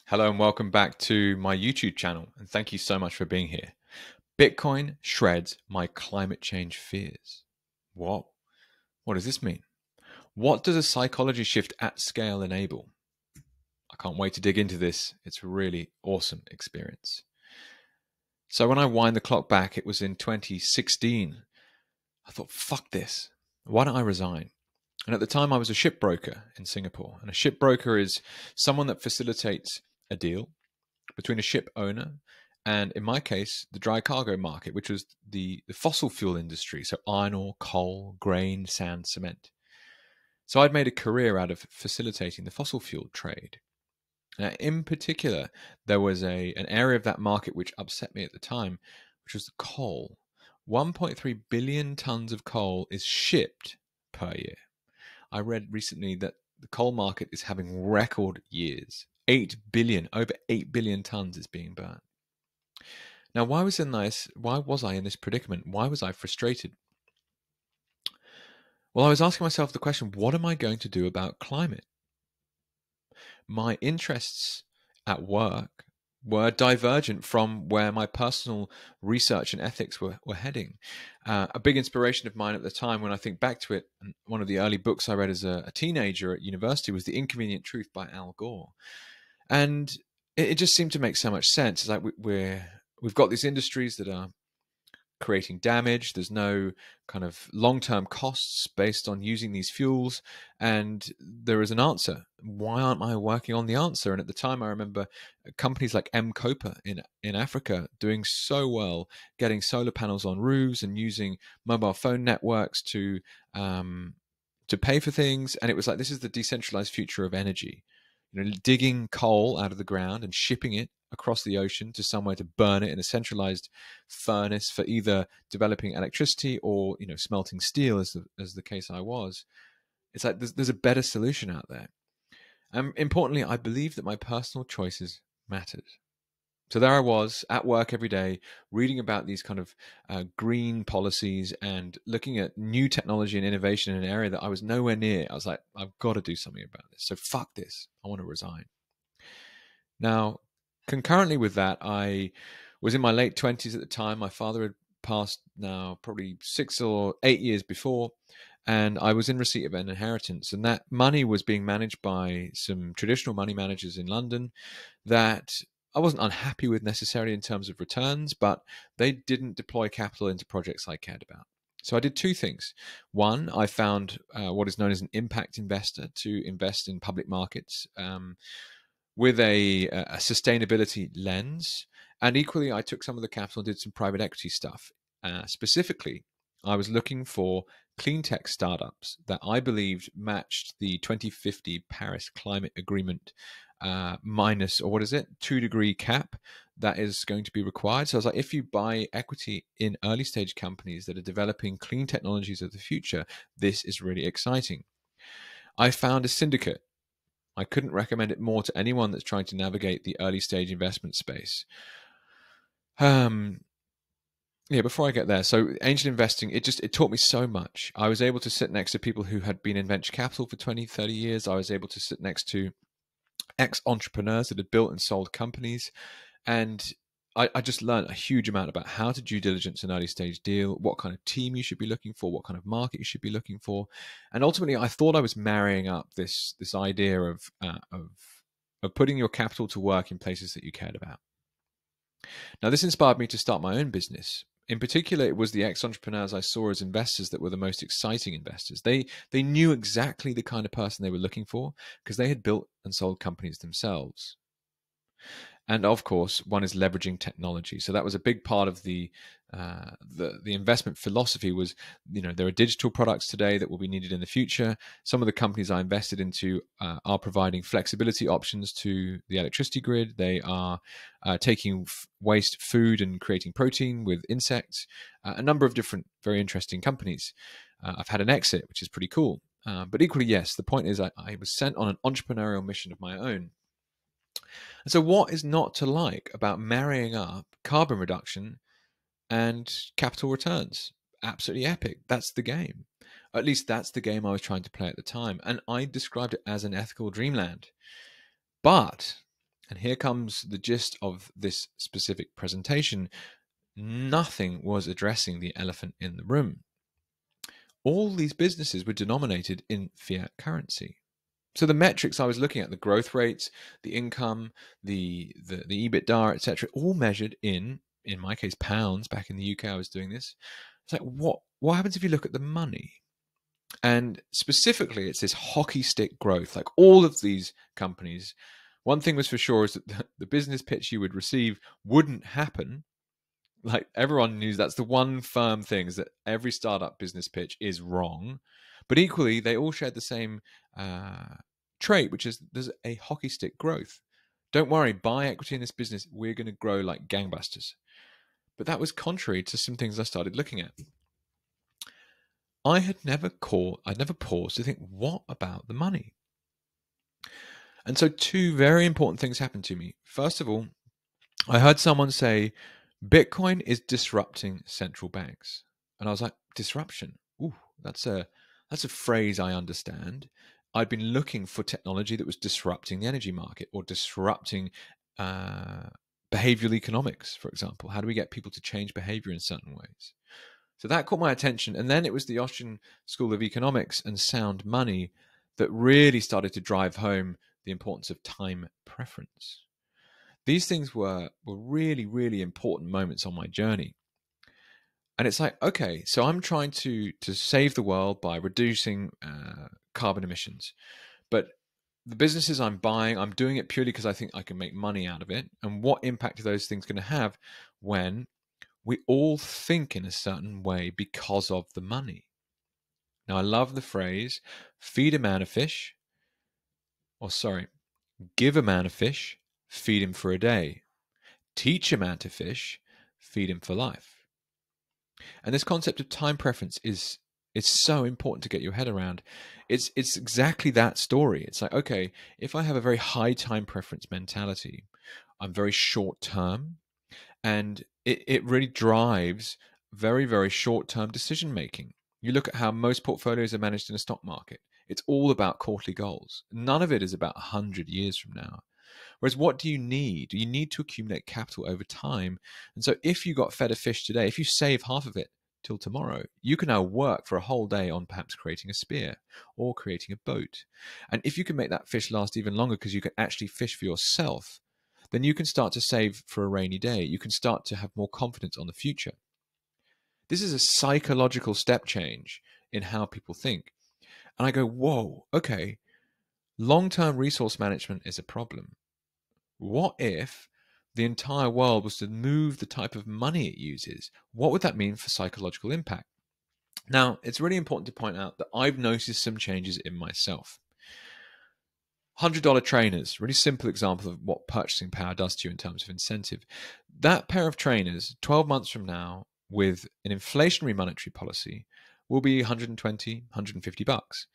Hello and welcome back to my YouTube channel, and thank you so much for being here. Bitcoin shreds my climate change fears. What? What does this mean? What does a psychology shift at scale enable? I can't wait to dig into this. It's a really awesome experience. So when I wind the clock back, it was in 2016. I thought, fuck this. Why don't I resign? And at the time, I was a shipbroker in Singapore. And a shipbroker is someone that facilitates a deal between a ship owner and, in my case, the dry cargo market, which was the fossil fuel industry, so iron ore, coal, grain, sand, cement. So I'd made a career out of facilitating the fossil fuel trade. In particular, there was an area of that market which upset me at the time, which was the coal. 1.3 billion tons of coal is shipped per year. I read recently that the coal market is having record years. 8 billion, over 8 billion tons is being burnt. Now, why was I in this predicament? Why was I frustrated? Well, I was asking myself the question, what am I going to do about climate? My interests at work were divergent from where my personal research and ethics were heading. A big inspiration of mine at the time, when I think back to it, and one of the early books I read as a teenager at university was The Inconvenient Truth by Al Gore. And it just seemed to make so much sense. It's like we've got these industries that are creating damage. There's no kind of long-term costs based on using these fuels. And there is an answer. Why aren't I working on the answer? And at the time, I remember companies like Copa in Africa doing so well, getting solar panels on roofs and using mobile phone networks to pay for things. And it was like, this is the decentralized future of energy. Digging coal out of the ground and shipping it across the ocean to somewhere to burn it in a centralized furnace for either developing electricity or smelting steel, as the case I was. It's like there's a better solution out there. And importantly, I believe that my personal choices mattered. So there I was at work every day, reading about these kind of green policies and looking at new technology and innovation in an area that I was nowhere near. I was like, I've got to do something about this. So fuck this. I want to resign. Now, concurrently with that, I was in my late 20s at the time. My father had passed now probably 6 or 8 years before, and I was in receipt of an inheritance. And that money was being managed by some traditional money managers in London that I wasn't unhappy with necessarily in terms of returns, but they didn't deploy capital into projects I cared about. So I did two things. One, I found what is known as an impact investor to invest in public markets with a sustainability lens. And equally, I took some of the capital and did some private equity stuff. Specifically, I was looking for cleantech startups that I believed matched the 2050 Paris Climate Agreement minus, or what is it, 2-degree cap that is going to be required. So I was like, if you buy equity in early stage companies that are developing clean technologies of the future, this is really exciting. I found a syndicate. I couldn't recommend it more to anyone that's trying to navigate the early stage investment space. Before I get there, so angel investing, it taught me so much. I was able to sit next to people who had been in venture capital for 20, 30 years. I was able to sit next to ex-entrepreneurs that had built and sold companies. And I just learned a huge amount about how to due diligence an early stage deal, what kind of team you should be looking for, what kind of market you should be looking for. And ultimately, I thought I was marrying up this idea of putting your capital to work in places that you cared about. Now, this inspired me to start my own business. In particular, it was the ex-entrepreneurs I saw as investors that were the most exciting investors. They knew exactly the kind of person they were looking for because they had built and sold companies themselves. And of course, one is leveraging technology. So that was a big part of the investment philosophy was, there are digital products today that will be needed in the future. Some of the companies I invested into are providing flexibility options to the electricity grid. They are taking waste food and creating protein with insects. A number of different, very interesting companies. I've had an exit, which is pretty cool. But equally, yes, the point is I was sent on an entrepreneurial mission of my own. And so what is not to like about marrying up carbon reduction and capital returns? Absolutely epic. That's the game. At least that's the game I was trying to play at the time. And I described it as an ethical dreamland. But And here comes the gist of this specific presentation. Nothing was addressing the elephant in the room. All these businesses were denominated in fiat currency. So the metrics I was looking at, the growth rates, the income, the EBITDA, etc., all measured in my case, pounds. Back in the UK, I was doing this. It's like, what happens if you look at the money? And specifically, it's this hockey stick growth. Like all of these companies, one thing was for sure is that the business pitch you would receive wouldn't happen. Like everyone knew that's the one firm thing, is that every startup business pitch is wrong. But equally, they all shared the same trait, which is there's a hockey stick growth. Don't worry, buy equity in this business. We're going to grow like gangbusters. But that was contrary to some things I started looking at. I'd never paused to think, what about the money? And so two very important things happened to me. First of all, I heard someone say, Bitcoin is disrupting central banks. And I was like, disruption? Ooh, that's a phrase I understand. I'd been looking for technology that was disrupting the energy market or disrupting behavioral economics, for example. How do we get people to change behavior in certain ways? So that caught my attention. And then it was the Austrian School of Economics and sound money that really started to drive home the importance of time preference. These things were really, really important moments on my journey. And it's like, okay, so I'm trying to save the world by reducing carbon emissions. But the businesses I'm buying, I'm doing it purely because I think I can make money out of it. And what impact are those things going to have when we all think in a certain way because of the money? Now, I love the phrase, feed a man a fish, give a man a fish, feed him for a day. Teach a man to fish, feed him for life. And this concept of time preference is so important to get your head around. It's exactly that story. It's like, okay, if I have a very high time preference mentality, I'm very short term, and it really drives very, very short term decision making. You look at how most portfolios are managed in a stock market. It's all about quarterly goals. None of it is about 100 years from now. Whereas what do you need? You need to accumulate capital over time. And so if you got fed a fish today, if you save half of it till tomorrow, you can now work for a whole day on perhaps creating a spear or creating a boat. And if you can make that fish last even longer because you can actually fish for yourself, then you can start to save for a rainy day. You can start to have more confidence on the future. This is a psychological step change in how people think. And I go, whoa, okay, long-term resource management is a problem. What if the entire world was to move the type of money it uses? What would that mean for psychological impact? Now, it's really important to point out that I've noticed some changes in myself. $100 trainers, really simple example of what purchasing power does to you in terms of incentive. That pair of trainers, 12 months from now, with an inflationary monetary policy, will be 120, 150 bucks.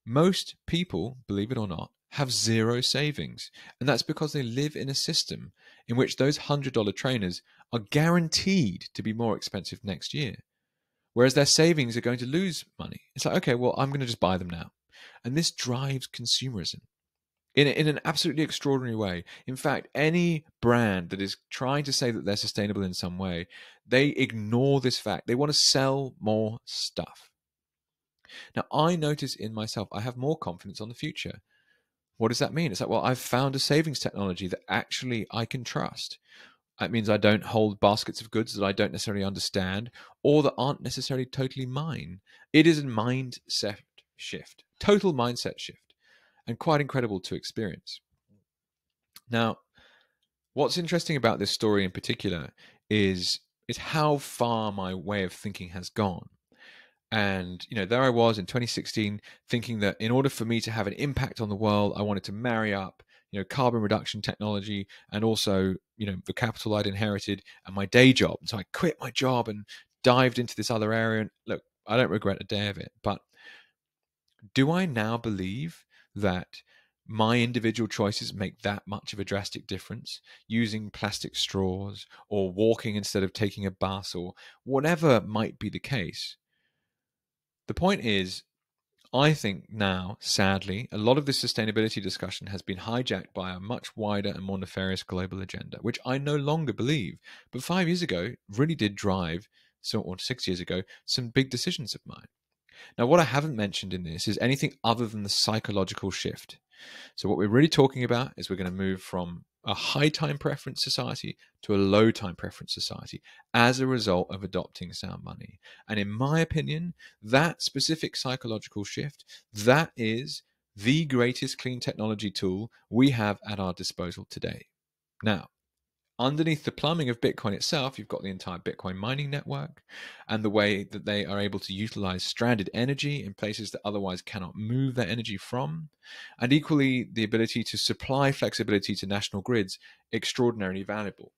Most people, believe it or not, have zero savings. And that's because they live in a system in which those $100 trainers are guaranteed to be more expensive next year. Whereas their savings are going to lose money. It's like, okay, well, I'm going to just buy them now. And this drives consumerism in an absolutely extraordinary way. In fact, any brand that is trying to say that they're sustainable in some way, they ignore this fact. They want to sell more stuff. Now, I notice in myself, I have more confidence on the future. What does that mean? It's like, well, I've found a savings technology that actually I can trust. That means I don't hold baskets of goods that I don't necessarily understand or that aren't necessarily totally mine. It is a mindset shift, total mindset shift, and quite incredible to experience. Now, what's interesting about this story in particular is how far my way of thinking has gone. And, there I was in 2016 thinking that in order for me to have an impact on the world, I wanted to marry up, carbon reduction technology and also, the capital I'd inherited and my day job. And so I quit my job and dived into this other area. And look, I don't regret a day of it. But do I now believe that my individual choices make that much of a drastic difference? Using plastic straws or walking instead of taking a bus or whatever might be the case. The point is, I think now, sadly, a lot of this sustainability discussion has been hijacked by a much wider and more nefarious global agenda, which I no longer believe, but 5 years ago really did drive, or 6 years ago, some big decisions of mine. Now, what I haven't mentioned in this is anything other than the psychological shift. So what we're really talking about is we're going to move from a high time preference society to a low time preference society as a result of adopting sound money. And in my opinion, that specific psychological shift, that is the greatest clean technology tool we have at our disposal today. Now, underneath the plumbing of Bitcoin itself, you've got the entire Bitcoin mining network and the way that they are able to utilize stranded energy in places that otherwise cannot move their energy from. And equally, the ability to supply flexibility to national grids, extraordinarily valuable.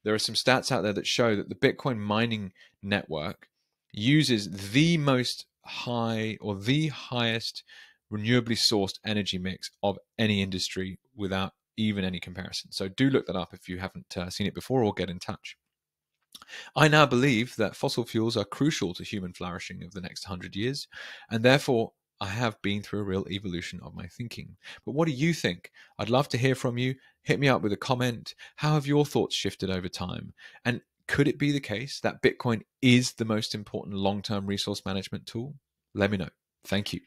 There are some stats out there that show that the Bitcoin mining network uses the most high or the highest renewably sourced energy mix of any industry without even any comparison. So do look that up if you haven't seen it before, or get in touch. I now believe that fossil fuels are crucial to human flourishing of the next 100 years, and therefore I have been through a real evolution of my thinking. But what do you think? I'd love to hear from you. Hit me up with a comment. How have your thoughts shifted over time? And could it be the case that Bitcoin is the most important long-term resource management tool? Let me know. Thank you.